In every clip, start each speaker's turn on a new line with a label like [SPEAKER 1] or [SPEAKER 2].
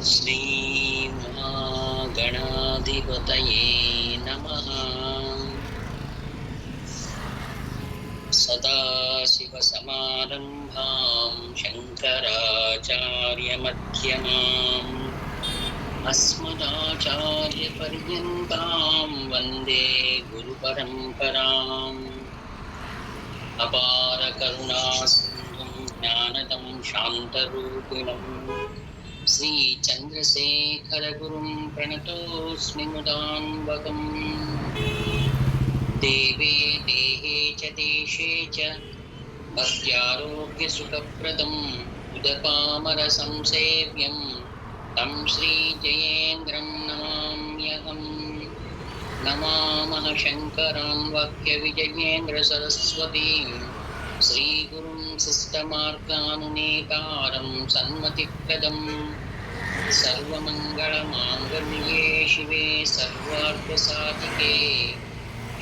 [SPEAKER 1] श्रीमहागणाधिपतये नमः। सदाशिवसमारम्भां शङ्कराचार्यमध्यमाम् अस्मदाचार्यपर्यन्तां वन्दे गुरुपरम्पराम्। अपारकरुणासिन्धुं ज्ञानदं शान्तरूपिणम् श्रीचन्द्रशेखरगुरुं प्रणतोऽस्मि मुदान्वकम्। देवे देहे च देशे च भक्त्यारोग्यसुखप्रदम् उदपामरसंसेव्यं तं श्रीजयेन्द्रं नमाम्यहम्। नमामः शङ्करान् वाक्यविजयेन्द्रसरस्वतीं श्रीगुरुं शिष्टमार्गानुनेतारं सन्मतिप्रदम्। सर्वमङ्गलमाङ्गल्ये शिवे सर्वार्थसाधिके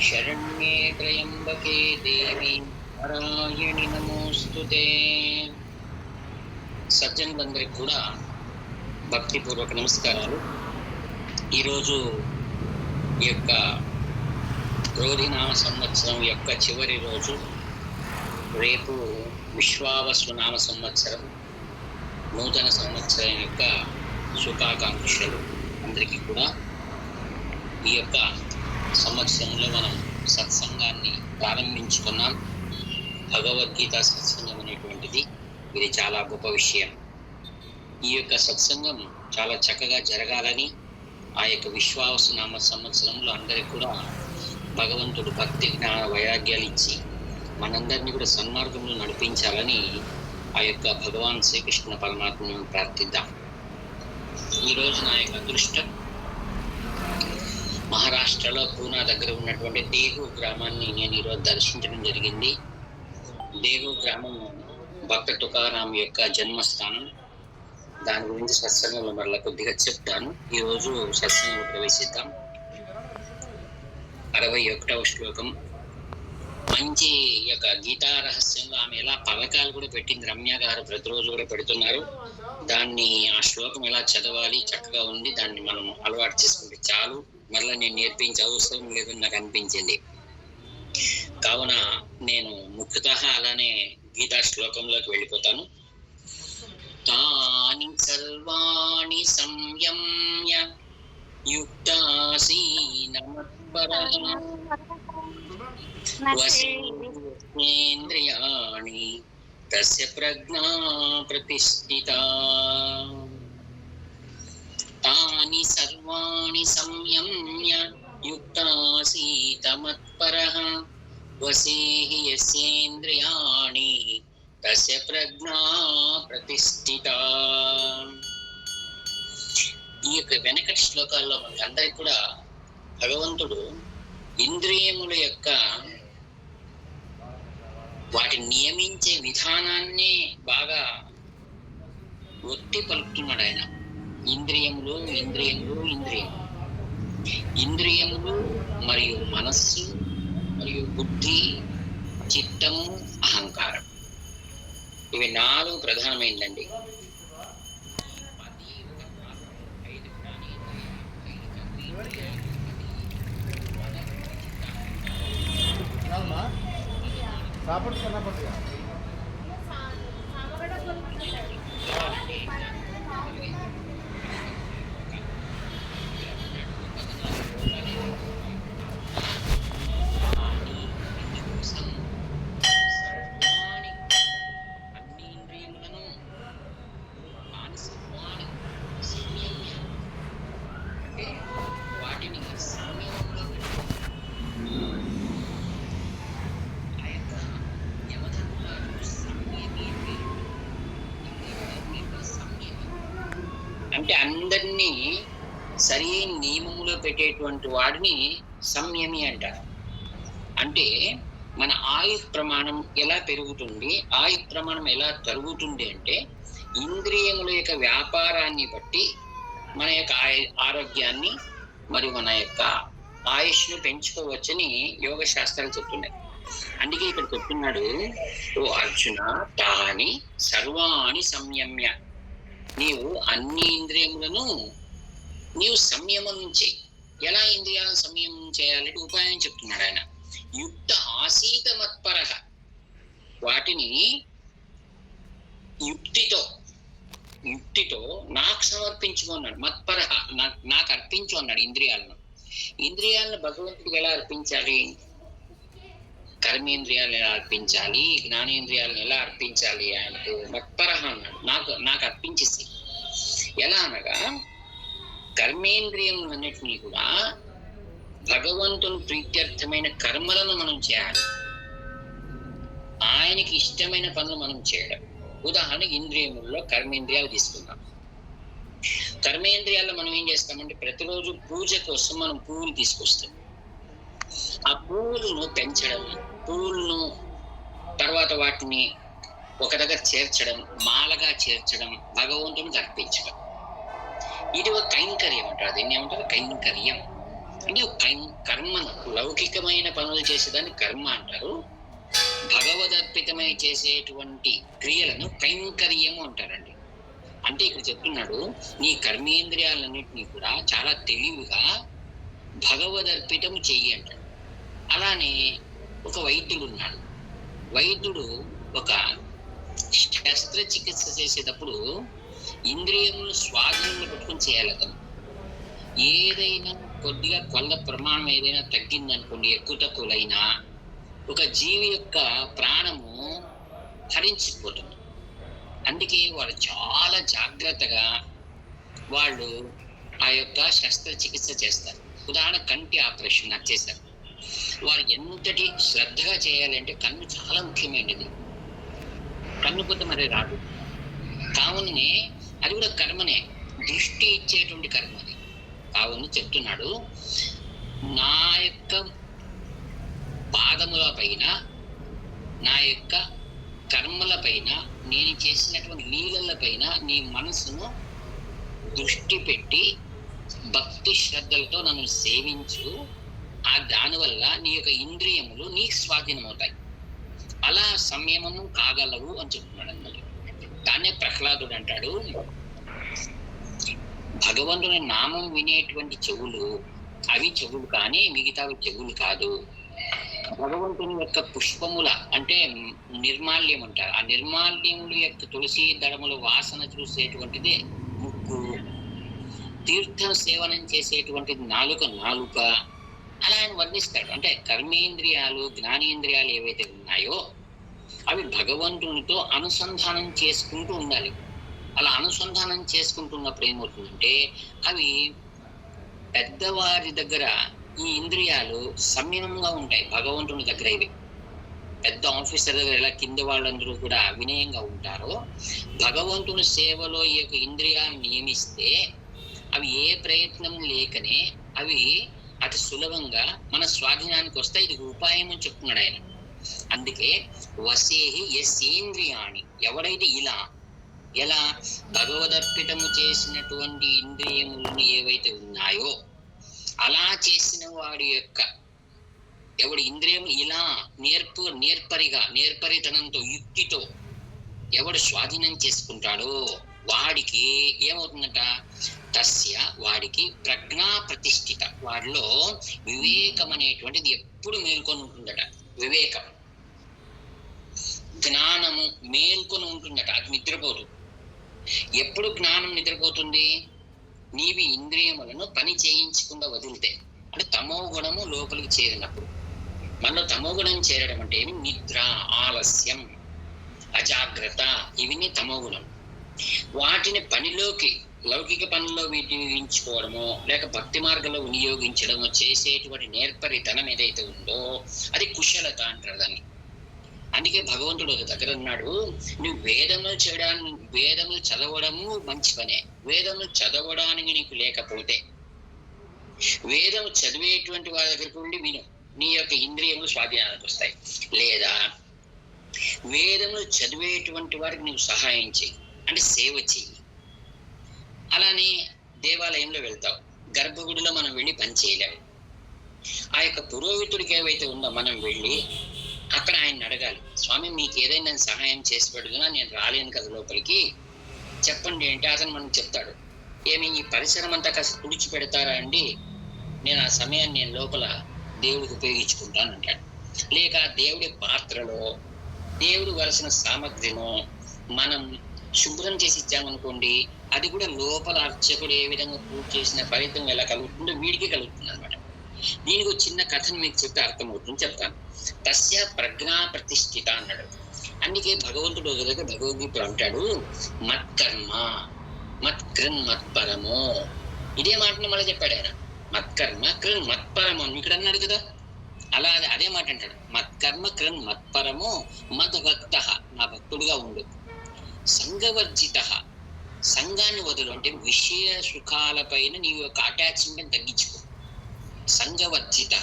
[SPEAKER 1] शरण्ये त्र्यम्बके देवी నారాయణి నమోస్తుతే. సజ్జనులందరికీ కూడా భక్తిపూర్వక నమస్కారాలు. ఈరోజు ఈ యొక్క క్రోధినామ సంవత్సరం యొక్క చివరి రోజు. రేపు విశ్వావసునామ సంవత్సరం, నూతన సంవత్సరం యొక్క శుభాకాంక్షలు అందరికీ కూడా. ఈ యొక్క సంవత్సరంలో మనం సత్సంగాన్ని ప్రారంభించుకున్నాం. భగవద్గీత సత్సంగం అనేటువంటిది ఇది చాలా గొప్ప విషయం. ఈ యొక్క సత్సంగం చాలా చక్కగా జరగాలని ఆ యొక్క విశ్వావసునామ సంవత్సరంలో అందరికీ కూడా భగవంతుడు భక్తి జ్ఞాన వైరాగ్యాలు ఇచ్చి మనందరినీ కూడా సన్మార్గంలో నడిపించాలని ఆ యొక్క భగవాన్ శ్రీకృష్ణ పరమాత్మను ప్రార్థిద్దాం. ఈరోజు నా యొక్క అదృష్టం మహారాష్ట్రలో పూనా దగ్గర ఉన్నటువంటి దేహు గ్రామాన్ని నేను ఈరోజు దర్శించడం జరిగింది. దేహు గ్రామం భక్త తుకారాం యొక్క జన్మస్థానం. దాని గురించి సత్సంగంలో మరలా కొద్దిగా చెప్తాను. ఈరోజు సత్సంగంలో ప్రవేశిద్దాం. 61వ శ్లోకం. మంచి యొక్క గీతా రహస్యంలో ఆమె ఎలా పథకాలు కూడా పెట్టింది. రమ్య గారు ప్రతిరోజు కూడా పెడుతున్నారు. దాన్ని ఆ శ్లోకం ఎలా చదవాలి చక్కగా ఉంది. దాన్ని మనం అలవాటు చేసుకుంటే చాలు. మరలా నేను నేర్పించే అవసరం లేదని నాకు అనిపించింది. కావున నేను ముఖ్యతః అలానే గీతా శ్లోకంలోకి వెళ్ళిపోతాను. తాని సర్వాణి సంయమ్య యుక్తాసీన మత్పరః వశేంద్రియాణి తస్య ప్రజ్ఞా ప్రతిష్ఠితా. తాని సర్వాణి సంయమ్య యుక్తాసీత మత్పరః వశేహి యస్యేంద్రియాణి తస్య ప్రజ్ఞా ప్రతిష్ఠితా. ఈ యొక్క వెనకటి శ్లోకాల్లో మనకి అందరికి కూడా భగవంతుడు ఇంద్రియముల యొక్క వాటిని నియమించే విధానాన్ని బాగా ఒత్తి పలుకుతున్నాడు ఆయన. ఇంద్రియములు ఇంద్రియములు ఇంద్రియములు ఇంద్రియములు మరియు మనస్సు మరియు బుద్ధి, చిత్తము, అహంకారం, ఇవి 4 ప్రధానమైందండి. అంటే అందరినీ సరైన నియమములో పెట్టేటువంటి వాడిని సంయమి అంటారు. అంటే మన ఆయు ప్రమాణం ఎలా పెరుగుతుంది, ఆయు ప్రమాణం ఎలా తరుగుతుంది అంటే ఇంద్రియముల యొక్క వ్యాపారాన్ని బట్టి మన యొక్క ఆరోగ్యాన్ని మరియు మన యొక్క ఆయుష్ను పెంచుకోవచ్చని యోగ శాస్త్రాలు చెప్తున్నాయి. అందుకే ఇక్కడ చెప్తున్నాడు, ఓ అర్జున తాని సర్వాణి సంయమ్య, నీవు అన్ని ఇంద్రియములను నీవు సంయమం చేయి. ఎలా ఇంద్రియాలను సంయమం చేయాలంటే ఉపాయం చెప్తున్నాడు ఆయన. యుక్త ఆసీత మత్పరః, వాటిని యుక్తితో నాకు సమర్పించుకున్నాడు. మత్పరః, నాకు అర్పించు అన్నాడు ఇంద్రియాలను. ఇంద్రియాలను భగవంతుడికి ఎలా అర్పించాలి? కర్మేంద్రియాలను ఎలా అర్పించాలి, జ్ఞానేంద్రియాలను ఎలా అర్పించాలి? ఆయనకు మత్పరః అన్నాడు. నాకు అర్పించేసి. ఎలా అనగా కర్మేంద్రియములన్నిటినీ కూడా భగవంతుని ప్రీత్యర్థమైన కర్మలను మనం చేయాలి. ఆయనకి ఇష్టమైన పనులు మనం చేయడం. ఉదాహరణకి ఇంద్రియముల్లో కర్మేంద్రియాలు తీసుకుందాం. కర్మేంద్రియాల్లో మనం ఏం చేస్తామంటే ప్రతిరోజు పూజ కోసం మనం పువ్వులు తీసుకొస్తాం. ఆ పువ్వులను పెంచడం, పువ్వులను తర్వాత వాటిని ఒక దగ్గర చేర్చడం, మాలగా చేర్చడం, భగవంతునికి అర్పించడం. ఇది ఒక కైంకర్యం అంటారు. దీన్ని ఏమంటారు? కైంకర్యం. అంటే కర్మను, లౌకికమైన పనులు చేసేదాన్ని కర్మ అంటారు. భగవదర్పితమై చేసేటువంటి క్రియలను కైంకర్యము అంటారండి. అంటే ఇక్కడ చెప్తున్నాడు, నీ కర్మేంద్రియాలన్నింటినీ కూడా చాలా తెలివిగా భగవదర్పితం చెయ్యి అంటాడు. అలానే ఒక వైద్యుడు ఉన్నాడు. వైద్యుడు ఒక శస్త్రచికిత్స చేసేటప్పుడు ఇంద్రియములు స్వాధీనంలో పెట్టుకుని చేయాలి. అతను ఏదైనా కొద్దిగా కొల్ల ప్రమాణం ఏదైనా తగ్గిందనుకోండి, ఎక్కువ తక్కువలైనా ఒక జీవి యొక్క ప్రాణము హరించిపోతుంది. అందుకే వాళ్ళు చాలా జాగ్రత్తగా వాళ్ళు ఆ యొక్క శస్త్రచికిత్స చేస్తారు. ఉదాహరణ కంటి ఆపరేషన్ నాకు చేశారు. వారు ఎంతటి శ్రద్ధగా చేయాలంటే కన్ను చాలా ముఖ్యమైనది. కన్ను పోతే మరి రాదు. కావుననే అది కూడా కర్మనే, దృష్టి ఇచ్చేటువంటి కర్మ అది. కావున చెప్తున్నాడు, నా యొక్క పాదముల పైన, నా యొక్క కర్మల పైన, నేను చేసినటువంటి లీలల పైన నీ మనసును దృష్టి పెట్టి భక్తి శ్రద్ధలతో నన్ను సేవించు. ఆ దానివల్ల నీ యొక్క ఇంద్రియములు నీ స్వాధీనం అవుతాయి. అలా సంయమము కాగలవు అని చెప్తున్నాడు అన్నమాట. దాన్నే ప్రహ్లాదుడు అంటాడు, భగవంతుని నామం వినేటువంటి చెవులు అవి చెవులు కానీ మిగతావి చెవులు కాదు. భగవంతుని యొక్క పుష్పముల అంటే నిర్మాల్యం అంటారు. ఆ నిర్మాల్యముల యొక్క తులసి దళముల వాసన చూసేటువంటిది ముక్కు. తీర్థం సేవనం చేసేటువంటిది నాలుక. అలా ఆయన వర్ణిస్తాడు. అంటే కర్మేంద్రియాలు, జ్ఞానేంద్రియాలు ఏవైతే ఉన్నాయో అవి భగవంతునితో అనుసంధానం చేసుకుంటూ ఉండాలి. అలా అనుసంధానం చేసుకుంటున్నప్పుడు ఏమవుతుందంటే అవి పెద్దవారి దగ్గర ఈ ఇంద్రియాలు సంయమంగా ఉంటాయి. భగవంతుని దగ్గర ఇవి పెద్ద ఆఫీసర్ దగ్గర ఎలా కింద వాళ్ళందరూ కూడా వినయంగా ఉంటారో, భగవంతుని సేవలో ఈ యొక్క ఇంద్రియాలను నియమిస్తే అవి ఏ ప్రయత్నం లేకనే అవి అతి సులభంగా మన స్వాధీనానికి వస్తాయి. ఇది ఉపాయం అని చెప్తున్నాడు ఆయన. అందుకే వసేహి యస్యేంద్రియాణి, ఎవడైతే ఎలా భగవదర్పితము చేసినటువంటి ఇంద్రియములను ఏవైతే ఉన్నాయో అలా చేసిన వాడి యొక్క ఎవడి ఇంద్రియము ఇలా నేర్పరితనంతో యుక్తితో ఎవడు స్వాధీనం చేసుకుంటాడో వాడికి ఏమవుతుందట, తస్య వాడికి ప్రజ్ఞా ప్రతిష్ఠిత, వాడిలో వివేకం అనేటువంటిది ఎప్పుడు మేల్కొని ఉంటుందట. వివేకం, జ్ఞానము మేల్కొని ఉంటుందట, అది నిద్రపోదు. ఎప్పుడు జ్ఞానం నిద్రపోతుంది? నీవి ఇంద్రియములను పని చేయించకుండా వదిలితే, అంటే తమో గుణము లోపలికి చేరినప్పుడు. మనలో తమో గుణం చేరడం అంటే ఏమి? నిద్ర, ఆలస్యం, అజాగ్రత్త, ఇవన్నీ తమో గుణం. వాటిని పనిలోకి, లౌకిక పనుల్లో వినియోగించుకోవడమో లేక భక్తి మార్గంలో వినియోగించడమో చేసేటువంటి నేర్పరితనం ఏదైతే ఉందో అది కుశలత అంటారు దాన్ని. అందుకే భగవంతుడు ఒక దగ్గర ఉన్నాడు, నువ్వు వేదములు చదవడము మంచి పనే. వేదములు చదవడానికి నీకు లేకపోతే వేదము చదివేటువంటి వారి దగ్గరికి ఉండి విను, నీ యొక్క ఇంద్రియములు స్వాధీనానికి వస్తాయి. లేదా వేదములు చదివేటువంటి వారికి నువ్వు సహాయం చెయ్యి, అంటే సేవ చెయ్యి. అలానే దేవాలయంలో వెళ్తావు, గర్భగుడిలో మనం వెళ్ళి పని చేయలేము. ఆ యొక్క పురోహితుడికి ఏవైతే ఉందో మనం వెళ్ళి అక్కడ ఆయన అడగాలి, స్వామి మీకు ఏదైనా సహాయం చేసి పెడుతున్నా, నేను రాలేను కదా లోపలికి, చెప్పండి అంటే అతను మనకు చెప్తాడు, ఏమి ఈ పరిసరం అంతా కాస్త తుడిచి పెడతారా అండి, నేను ఆ సమయాన్ని నేను లోపల దేవుడికి ఉపయోగించుకుంటాను అంటాడు. లేక దేవుడి పాత్రలో దేవుడు వలసిన సామగ్రిను మనం శుభ్రం చేసి ఇచ్చామనుకోండి, అది కూడా లోపల అర్చకుడు ఏ విధంగా పూజ చేసిన ఫలితం ఎలా కలుగుతుందో వీడికి కలుగుతుంది అనమాట. దీనికి ఒక చిన్న కథను మీకు చెప్తే అర్థమవుతుంది, చెప్తాను. తస్య ప్రజ్ఞా ప్రతిష్ఠిత అన్నాడు. అందుకే భగవంతుడు ఒక దగ్గర భగవద్గీత అంటాడు, మత్కర్మ మత్కృన్ మత్పరమో. ఇదే మాటను మళ్ళీ చెప్పాడు ఆయన, మత్కర్మ కృన్ మత్పరమో ఇక్కడ అన్నాడు కదా, అలా అదే మాట అంటాడు, మత్కర్మ కృన్ మత్పరమో మద్భక్త, నా భక్తుడుగా ఉండు. సంఘవర్జిత, సంఘాన్ని వదులు అంటే విషయ సుఖాలపైన నీ యొక్క అటాచ్మెంట్ తగ్గించుకో. సంఘవర్జిత,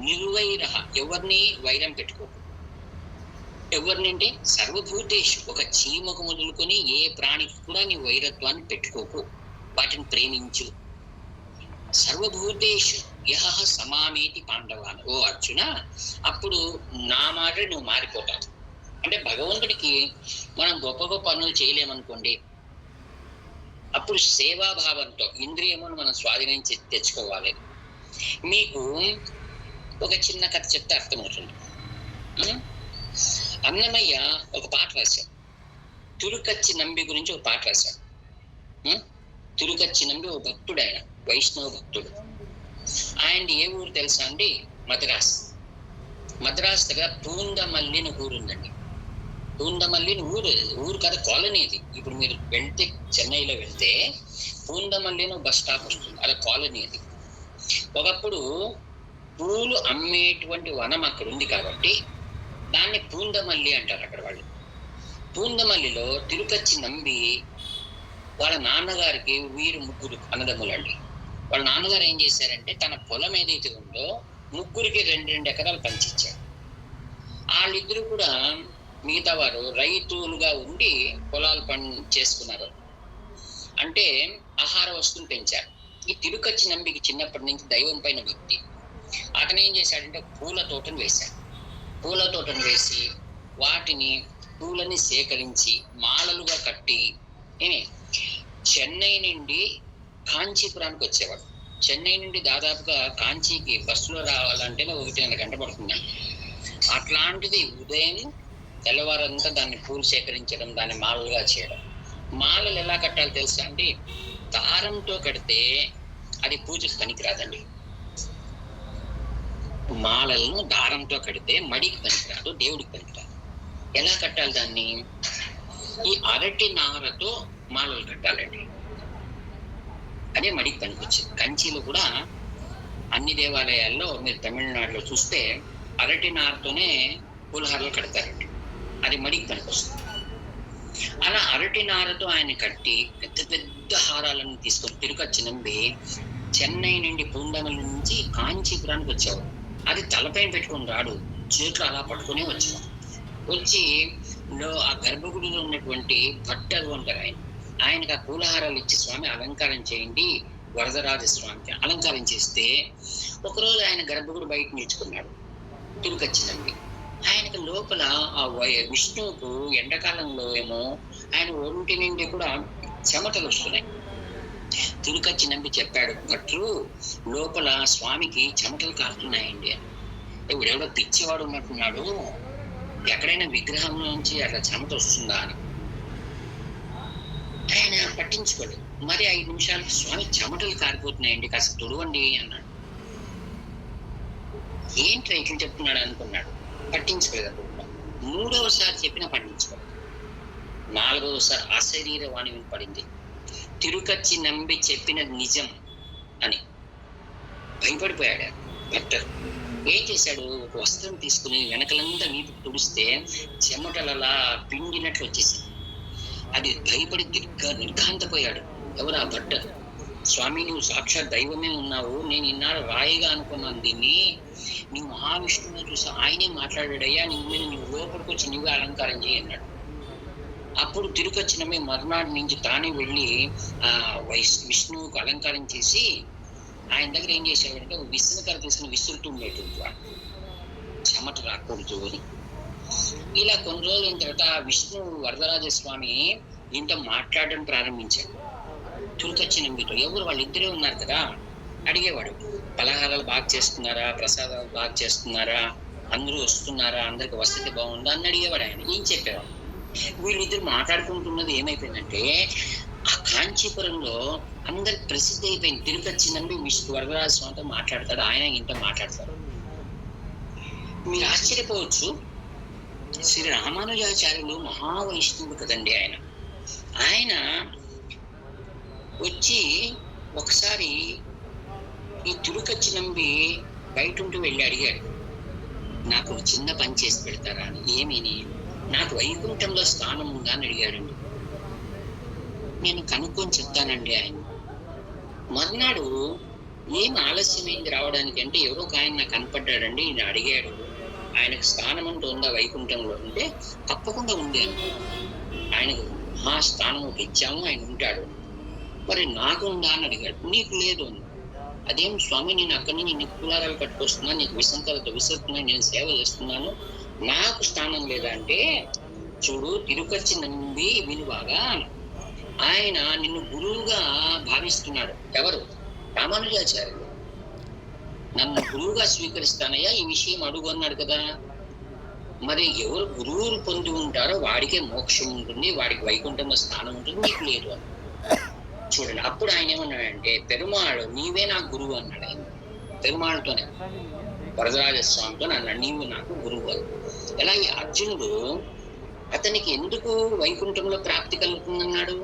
[SPEAKER 1] నిర్వైర, ఎవరిని వైరం పెట్టుకో. ఎవరిని అంటే సర్వభూతేషు, ఒక చీమకు మొదలుకొని ఏ ప్రాణికి కూడా నీ వైరత్వాన్ని పెట్టుకోకు, వాటిని ప్రేమించు. సర్వభూతేషు యహ సమామేతి పాండవాన్, ఓ అర్జున, అప్పుడు నా మాట నువ్వు మారిపోతావు. అంటే భగవంతుడికి మనం గొప్ప గొప్ప పనులు చేయలేమనుకోండి, అప్పుడు సేవాభావంతో ఇంద్రియమును మనం స్వాధీనించి తెచ్చుకోవాలి. మీకు ఒక చిన్న కథ చెప్తే అర్థమవుతుంది. అన్నమయ్య ఒక పాట రాశాడు, తురుకచ్చి నంబి గురించి ఒక పాట రాశాడు. తురుకచ్చి నంబి ఒక భక్తుడు, ఆయన వైష్ణవ భక్తుడు. ఆయన ఏ ఊరు తెలుసా అండి? మద్రాస్. మద్రాస్ దగ్గర పూందమల్లి అని ఊరు ఉందండి. పూందమల్లి ఊరు కదా, కాలనీ ఇది. ఇప్పుడు మీరు వెళ్తే చెన్నైలో వెళ్తే పూందమల్లి బస్ స్టాప్ వస్తుంది, అదే కాలనీ అది. ఒకప్పుడు పూలు అమ్మేటువంటి వనం అక్కడ ఉంది కాబట్టి దాన్ని పూందమల్లి అంటారు అక్కడ వాళ్ళు. పూందమల్లిలో తిరుకచ్చి నంబి వాళ్ళ నాన్నగారికి వీరు ముగ్గురు అన్నదమ్ములండి. వాళ్ళ నాన్నగారు ఏం చేశారంటే తన పొలం ఏదైతే ఉందో ముగ్గురికి 2 ఎకరాలు పంచిచ్చారు. వాళ్ళిద్దరు కూడా మిగతా వారు రైతులుగా ఉండి పొలాలు చేసుకున్నారు, అంటే ఆహార వస్తువులు పెంచారు. ఈ తిరుకచ్చి నంబికి చిన్నప్పటి నుంచి దైవం పైన భక్తి. అతను ఏం చేశాడంటే పూల తోటను వేశాడు. పూల తోటను వేసి వాటిని పూలని సేకరించి మాలలుగా కట్టి చెన్నై నుండి కాంచీపురానికి వచ్చేవాడు. చెన్నై నుండి దాదాపుగా కాంచీకి బస్సులో రావాలంటేనే 1.5 గంట పడుతుంది. అట్లాంటిది ఉదయం తెల్లవారంతా దాన్ని పూలు సేకరించడం, దాన్ని మాలలుగా చేయడం. మాలలు ఎలా కట్టాలి తెలుసా అండి? దారంతో కడితే అది పూజకు పనికిరాదండి. మాలలను దారంతో కడితే మడికి పనికిరాదు, దేవుడికి పనికిరాదు. ఎలా కట్టాలి దాన్ని? ఈ అరటి నారతో మాలలు కట్టాలండి, అదే మడికి పనికొచ్చింది. కంచిలో కూడా అన్ని దేవాలయాల్లో మీరు తమిళనాడులో చూస్తే అరటి నారతోనే పూలహారాలు కడతారండి, అది మడికి పనికొస్తుంది. అలా అరటి నారతో ఆయన కట్టి పెద్ద పెద్ద హారాలను తీసుకొని తిరుకచ్చి నంబి చెన్నై నుండి పూందమల్లి నుంచి కాంచీపురానికి వచ్చేవాడు. అది తలపైన పెట్టుకొని రాడు, చేతులు అలా పట్టుకునే వచ్చేవాడు. వచ్చి ఆ గర్భగుడిలో ఉన్నటువంటి భట్టరు అంటారు ఆయనకు ఆ పూలహారాలు ఇచ్చి, స్వామి అలంకారం చేయండి, వరదరాజ స్వామికి అలంకారం చేస్తే ఒకరోజు ఆయన గర్భగుడి బయట నిల్చుకున్నాడు తిరుకచ్చి నంబి. ఆయనకు లోపల ఆ విష్ణువుకు ఎండాకాలంలో ఏమో ఆయన ఒంటి నుండి కూడా చెమటలు వస్తున్నాయి. తిరుకచ్చి నంబి చెప్పాడు, భట్రు లోపల స్వామికి చెమటలు కారుతున్నాయండి అని. ఇవిడెవడో పిచ్చివాడు ఉన్నట్టున్నాడు, ఎక్కడైనా విగ్రహం నుంచి అట్లా చెమట వస్తుందా అని. ఆయన పట్టించుకోడు. మరి 5 నిమిషాలకి స్వామి చెమటలు కారిపోతున్నాయండి, కాస్త తుడవండి అన్నాడు. ఏంట్రా ఇట్లా చెప్తున్నాడు అనుకున్నాడు, పట్టించుకోలేదు. అప్పుడు 3వసారి చెప్పినా పట్టించుకోలేదు. 4వసారి అశరీర వాణి వినపడింది, తిరుకచ్చి నంబి చెప్పినది నిజం అని. భయపడిపోయాడు భక్తుడు. ఏం చేశాడు, ఒక వస్త్రం తీసుకుని వెనకలంతా నీటికి తుడిస్తే చెమటలలా పిండినట్లు వచ్చేసింది. అది భయపడి నిర్ఘాంతపోయాడు. ఎవరు? ఆ భట్టర్. స్వామి నువ్వు సాక్షాత్ దైవమే ఉన్నావు, నేను ఇన్నాడు రాయిగా అనుకున్నాను దీన్ని, నీ మహావిష్ణువుని చూసి ఆయనే మాట్లాడాడయ్యా, నువ్వు లోపలికి వచ్చి నువ్వే అలంకారం చేయి అన్నాడు. అప్పుడు తిరుకచ్చి నంబి మర్నాడు నుంచి తానే వెళ్ళి ఆ విష్ణువుకు అలంకారం చేసి ఆయన దగ్గర ఏం చేశాడంటే విసునకర తీసుకుని విసురుతుండేటువంటి వాడు, చెమట రాకూడదు అని. ఇలా కొన్ని రోజులు అయిన తర్వాత విష్ణు వరదరాజస్వామి దీంతో మాట్లాడడం ప్రారంభించాడు. తురుకచ్చి నంబితో ఎవరు వాళ్ళిద్దరే ఉన్నారు కదా, అడిగేవాడు. పలహారాలు బాగా చేస్తున్నారా, ప్రసాదాలు బాగా చేస్తున్నారా, అందరూ వస్తున్నారా, అందరికి వసతి బాగుందా అని అడిగేవాడు ఆయన. ఏం చెప్పేవాడు. వీళ్ళిద్దరు మాట్లాడుకుంటున్నది ఏమైపోయిందంటే, ఆ కాంచీపురంలో అందరికి ప్రసిద్ధి అయిపోయింది. తిరుపతి నంబి విష్ణు వరదరాజ స్వామితో మాట్లాడతాడు, ఆయన ఇంత మాట్లాడతాడు. మీరు ఆశ్చర్యపోవచ్చు, శ్రీ రామానుజాచార్యులు మహావైష్ణవుడు కదండి ఆయన. ఆయన వచ్చి ఒకసారి ఈ తిరుకచ్చి నంబి బయట ఉంటూ వెళ్ళి అడిగాడు, నాకు ఒక చిన్న పని చేసి పెడతారా అని. ఏమీని? నాకు వైకుంఠంలో స్థానం ఉందా అని అడిగాడండి. నేను కనుక్కొని చెప్తానండి ఆయన. మర్నాడు ఏం ఆలస్యమైంది రావడానికి అంటే, ఎవరో ఒక ఆయన నాకు కనపడ్డాడండి, నేను అడిగాడు, ఆయనకు స్థానం అంటూ ఉందా వైకుంఠంలో అంటే, తప్పకుండా ఉంది అని. ఆయనకు మా స్థానం ఇచ్చాము, ఆయన ఉంటాడు. మరి నాకు ఉందా అని అడిగాడు. నీకు లేదు అని. అదేం స్వామి, నేను అక్కడి నుంచి నీకు కులారాలు కట్టుకొస్తున్నాను, నీకు విసంతలతో విసురుతున్నాను, నేను సేవ చేస్తున్నాను, నాకు స్థానం లేదా అంటే, చూడు తిరుకచ్చి నంబి వినుబాగా, ఆయన నిన్ను గురువుగా భావిస్తున్నాడు. ఎవరు? రామానుజాచార్యులు. నన్ను గురువుగా స్వీకరిస్తానయ్యా, ఈ విషయం అడుగు అన్నాడు కదా. మరి ఎవరు గురువులు పొంది ఉంటారో వాడికే మోక్షం ఉంటుంది, వాడికి వైకుంఠంలో స్థానం ఉంటుంది, నీకు లేదు అని. చూడండి, అప్పుడు ఆయన ఏమన్నాడంటే, పెరుమాళ్ నీవే నాకు గురువు అన్నాడు ఆయన. పెరుమాళ్తోనే, వరదరాజస్వామితో అన్నాడు, నీవు నాకు గురువు అని. అలాగే అర్జునుడు, అతనికి ఎందుకు వైకుంఠంలో ప్రాప్తి కలుగుతుందన్నాడు?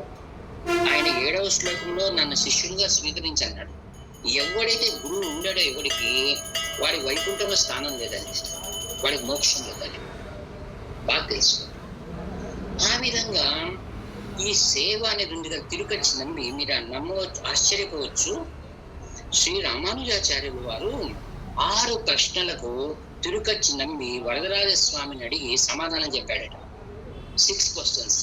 [SPEAKER 1] ఆయన 7వ శ్లోకంలో నన్ను శిష్యునిగా స్వీకరించన్నాడు. ఎవడైతే గురువు ఉండడో ఎవడికి, వాడి వైకుంఠంలో స్థానం లేదని, వాడికి మోక్షం లేదని బాగా తెలుసు. ఆ విధంగా ఈ సేవ అనేది ఉంది కదా, తిరుకచ్చి నంబి. మీరు నమ్మవచ్చు, ఆశ్చర్యపోవచ్చు, శ్రీ రామానుజాచార్యులు వారు 6 ప్రశ్నలకు తిరుకచ్చి నంబి వరదరాజస్వామిని అడిగి సమాధానం చెప్పాడట. 6 క్వశ్చన్స్.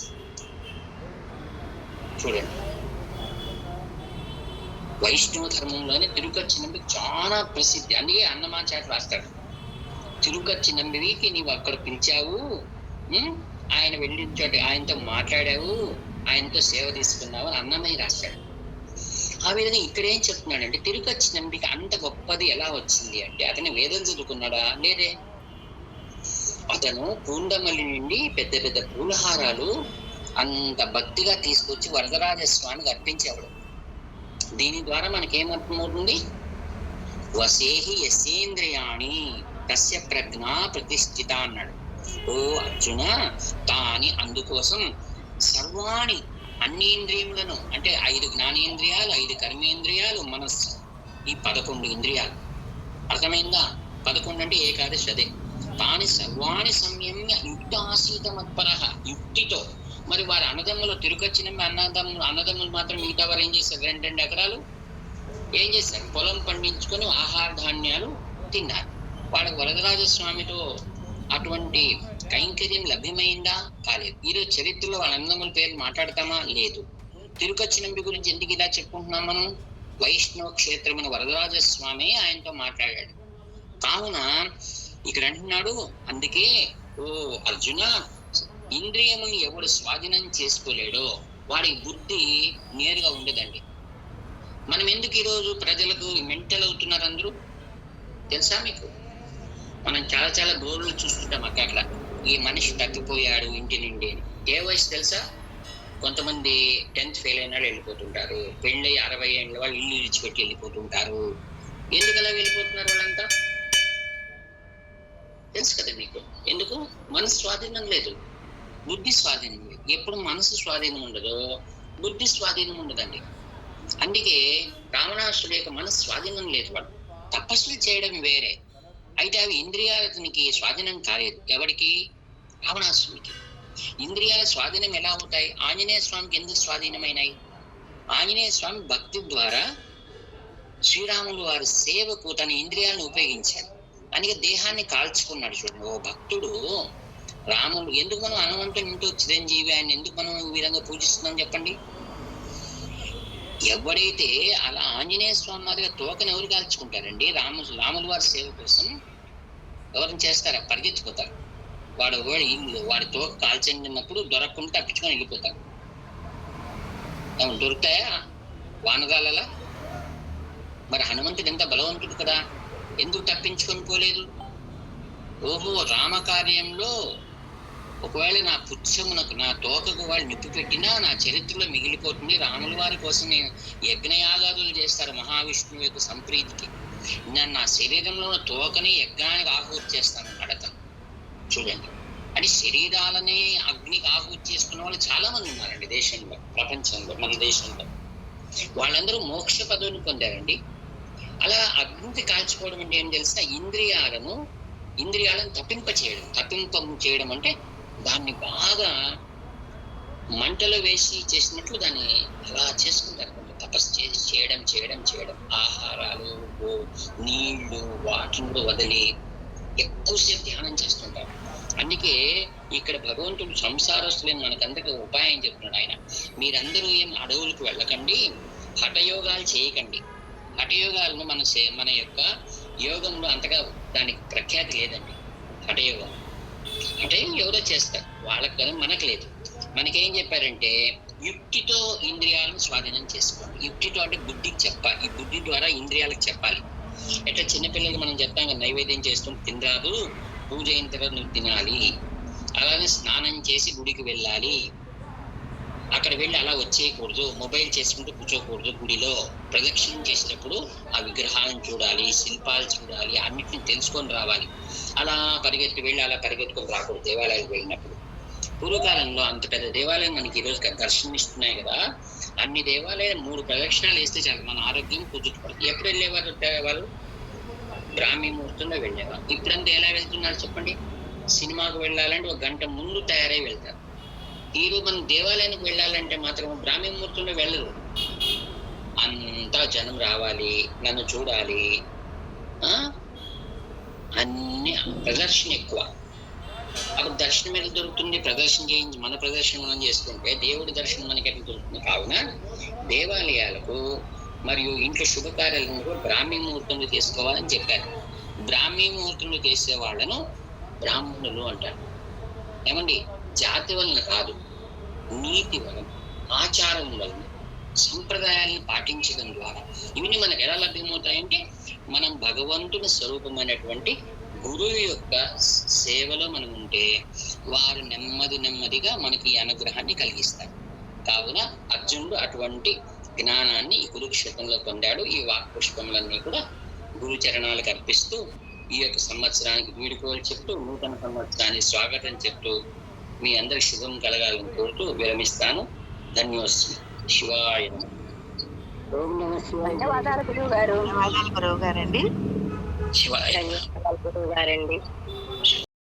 [SPEAKER 1] చూడండి, వైష్ణవ ధర్మంలోనే తిరుకచ్చి నంబి చాలా ప్రసిద్ధి. అందుకే అన్నమాచార్య రాస్తాడు, తిరుకచ్చి నంబికి నీవు అక్కడ పిలిచావు, ఆయన వెళ్ళిన చోట ఆయనతో మాట్లాడావు, ఆయనతో సేవ తీసుకున్నావు అని అన్నమయ్య రాశాడు. ఆ విధంగా ఇక్కడ ఏం చెప్తున్నాడంటే, తిరుకచ్చి నంబికి అంత గొప్పది ఎలా వచ్చింది అంటే, అతను వేదం చదువుకున్నాడా? లేదే. అతను పూండమల్లి నుండి పెద్ద పెద్ద పూలహారాలు అంత భక్తిగా తీసుకొచ్చి వరదరాజస్వామికి అర్పించేవాడు. దీని ద్వారా మనకేమర్థమవుతుంది? వసేహి యసేంద్రియాణి తస్య ప్రజ్ఞా ప్రతిష్ఠిత అన్నాడు. ఓ అర్జున, తాని అందుకోసం సర్వాణి అన్ని ఇంద్రియములను, అంటే 5 జ్ఞానేంద్రియాలు, 5 కర్మేంద్రియాలు, మనస్సు, ఈ 11 ఇంద్రియాలు. అర్థమైందా? 11 అంటే ఏకాదశి అదే. తాని సర్వాణి సంయమ్య యుక్తాసీత మత్పరః, యుక్తితో. మరి వారి అన్నదమ్ములు తిరుకచ్చిన అన్నదమ్ములు మాత్రం మిగతా వారు ఏం చేశారు? 2 ఎకరాలు ఏం చేశారు? పొలం పండించుకొని ఆహార ధాన్యాలు తిన్నారు. వాళ్ళకి వరదరాజస్వామితో అటువంటి కైంకర్యం లభ్యమైందా? కాలేదు. ఈరోజు చరిత్రలో వాళ్ళ అన్నదమ్ముల పేర్లు మాట్లాడతామా? లేదు. తిరుకచ్చి నంబి గురించి ఎందుకు ఇలా చెప్పుకుంటున్నాం మనం? వైష్ణవ క్షేత్రమైన వరదరాజస్వామి ఆయనతో మాట్లాడాడు. కావున ఇక్కడ అంటున్నాడు, అందుకే ఓ అర్జున, ఇంద్రియముని ఎవడు స్వాధీనం చేసుకోలేడో వాడి బుద్ధి నేరుగా ఉండదండి. మనం ఎందుకు ఈరోజు ప్రజలకు మెంటల్ అవుతున్నారు అందరూ తెలుసా మీకు? మనం చాలా చాలా బోర్లు చూస్తుంటాం అక్కడ, ఈ మనిషి తగ్గిపోయాడు ఇంటి నుండి. ఏ వయసు తెలుసా? కొంతమంది 10th ఫెయిల్ అయిన వాళ్ళు వెళ్ళిపోతుంటారు, పెళ్ళి 60 ఏళ్ళ వాళ్ళు ఇల్లు ఇచ్చిపెట్టి వెళ్ళిపోతుంటారు. ఎందుకు అలా వెళ్ళిపోతున్నారు వాళ్ళంతా? తెలుసు కదా మీకు. ఎందుకు? మనసు స్వాధీనం లేదు, బుద్ధి స్వాధీనం లేదు. ఎప్పుడు మనసు స్వాధీనం ఉండదో బుద్ధి స్వాధీనం ఉండదండి. అందుకే రావణాసుడి యొక్క మనసు స్వాధీనం లేదు. వాడు తపస్సులు చేయడం వేరే, అయితే అవి ఇంద్రియాలకి స్వాధీనం కాలేదు. ఎవరికి? రావణాసుడికి. ఇంద్రియాల స్వాధీనం ఎలా అవుతాయి? ఆంజనేయ స్వామికి ఎందుకు స్వాధీనమైనాయి? ఆంజనేయ స్వామి భక్తి ద్వారా శ్రీరాములు వారి సేవకు తన ఇంద్రియాలను ఉపయోగించాడు. అందుకే దేహాన్ని కాల్చుకున్నాడు. చూడండి, ఓ భక్తుడు రాముడు. ఎందుకు మనం హనుమంతుని ఇంటూ చిరంజీవి ఆయన ఎందుకు మనం ఈ విధంగా పూజిస్తున్నాం చెప్పండి? ఎవడైతే అలా ఆంజనేయ స్వామి మాదిరిగా తోకను ఎవరు కాల్చుకుంటారండి? రాముల వారి సేవ కోసం ఎవరిని చేస్తారా? పరిగెత్తిపోతారు. వాడి ఇల్లు వాడి తోక కాల్చినప్పుడు దొరకకుండా తప్పించుకొని వెళ్ళిపోతారు. దొరుకుతాయా వానరాలలా? మరి హనుమంతుడు ఎంత బలవంతుడు కదా, ఎందుకు తప్పించుకొని పోలేదు? ఓహో, రామకార్యంలో ఒకవేళ నా పుచ్చమునకు, నా తోకకు వాళ్ళు నిప్పు పెట్టినా నా చరిత్రలో మిగిలిపోతుంది. రాముల వారి కోసం నేను యజ్ఞయాగాదులు చేస్తారు మహావిష్ణువు యొక్క సంప్రీతికి. నేను నా శరీరంలో ఉన్న తోకని యజ్ఞానికి ఆహుతి చేస్తాను అడతాను. చూడండి, అంటే శరీరాలనే అగ్నికి ఆహుతి చేసుకున్న వాళ్ళు చాలా మంది ఉన్నారండి దేశంలో, ప్రపంచంలో, మన దేశంలో. వాళ్ళందరూ మోక్ష పదవిని పొందారండి. అలా అగ్నికి కాల్చుకోవడం అంటే ఏం తెలిసిన, ఇంద్రియాలను తప్పింప చేయడం అంటే దాన్ని బాగా మంటలో వేసి చేసినట్లు దాన్ని అలా చేసుకుంటారు. తపస్సు చేసి చేయడం ఆహారాలు, నీళ్లు, వాటిని కూడా వదిలి ఎక్కువసేపు ధ్యానం చేస్తుంటారు. అందుకే ఇక్కడ భగవంతుడు సంసారస్తులైన మనకందరికీ ఉపాయం చెప్తున్నాడు ఆయన. మీరందరూ ఏం అడవులకు వెళ్ళకండి, హఠయోగాలు చేయకండి. హఠయోగాలను మన యొక్క యోగంలో అంతగా దానికి ప్రఖ్యాతి లేదండి. హఠయోగం ఎవరో చేస్తారు, వాళ్ళకి కదా, మనకు లేదు. మనకేం చెప్పారంటే యుక్తితో ఇంద్రియాలను స్వాధీనం చేసుకోండి. యుక్తితో అంటే బుద్ధికి చెప్పాలి, ఈ బుద్ధి ద్వారా ఇంద్రియాలకు చెప్పాలి. ఎట్లా చిన్నపిల్లలకి మనం చెప్తాం కదా, నైవేద్యం చేస్తుంటే తినరాదు, పూజ అయిన తర్వాత నువ్వు తినాలి. అలానే స్నానం చేసి గుడికి వెళ్ళాలి, అక్కడ వెళ్ళి అలా వచ్చేయకూడదు, మొబైల్ చేసుకుంటూ కూర్చోకూడదు. గుడిలో ప్రదక్షిణం చేసినప్పుడు ఆ విగ్రహాలను చూడాలి, శిల్పాలు చూడాలి, అన్నిటిని తెలుసుకొని రావాలి. అలా పరిగెత్తుకొని రాకూడదు దేవాలయాలకు వెళ్ళినప్పుడు. పూర్వకాలంలో అంత పెద్ద దేవాలయం మనకి ఈరోజు దర్శనమిస్తున్నాయి కదా, అన్ని దేవాలయాలు 3 ప్రదక్షిణాలు వేస్తే చాలు మన ఆరోగ్యం కుదుటపడుతుంది. ఎప్పుడు వెళ్ళేవారు వాళ్ళు? బ్రాహ్మీ ముహూర్తంలో వెళ్ళేవారు. ఇప్పుడంతా ఎలా వెళ్తున్నారు చెప్పండి? సినిమాకు వెళ్ళాలంటే 1 గంట ముందు తయారై వెళ్తారు. ఈరోజు మనం దేవాలయానికి వెళ్ళాలంటే మాత్రం బ్రాహ్మీ ముహూర్తంలో వెళ్ళరు. అంతా జనం రావాలి, నన్ను చూడాలి, అన్ని ప్రదర్శన ఎక్కువ. అప్పుడు దర్శనం ఎలా దొరుకుతుంది? ప్రదర్శన చేయించి మన ప్రదర్శన మనం చేసుకుంటే దేవుడి దర్శనం మనకి ఎట్లా దొరుకుతుంది? కావున దేవాలయాలకు మరియు ఇంట్లో శుభకార్యాలను కూడా బ్రాహ్మీ ముహూర్తంలో చేసుకోవాలని చెప్పారు. బ్రాహ్మీ ముహూర్తంలో చేసే వాళ్ళను బ్రాహ్మణులు అంటారు. ఏమండి, జాతి వలన కాదు, నీతి వలన, ఆచారం వలన, సంప్రదాయాలను పాటించడం ద్వారా ఇవన్నీ మనకు ఎలా లభ్యమవుతాయంటే మనం భగవంతుని స్వరూపమైనటువంటి గురువు యొక్క సేవలో మనం ఉంటే వారు నెమ్మదిగా మనకి ఈ అనుగ్రహాన్ని కలిగిస్తారు. కావున అర్జునుడు అటువంటి జ్ఞానాన్ని ఈ కురుక్షేత్రంలో పొందాడు. ఈ వాక్పుష్పములన్నీ కూడా గురు చరణాలకు అర్పిస్తూ ఈ యొక్క సంవత్సరానికి వీడుకోలు చెప్తూ, నూతన సంవత్సరానికి స్వాగతం చెప్తూ మీ అందరి శుభం కలగాలని కోరుతూ విరమిస్తాను. ధన్యోస్మి. శివాయ.
[SPEAKER 2] ధన్యవాదాలు గురువు గారు.
[SPEAKER 3] గురువు గారండి.
[SPEAKER 1] శివాయ.
[SPEAKER 2] గురువు గారండి.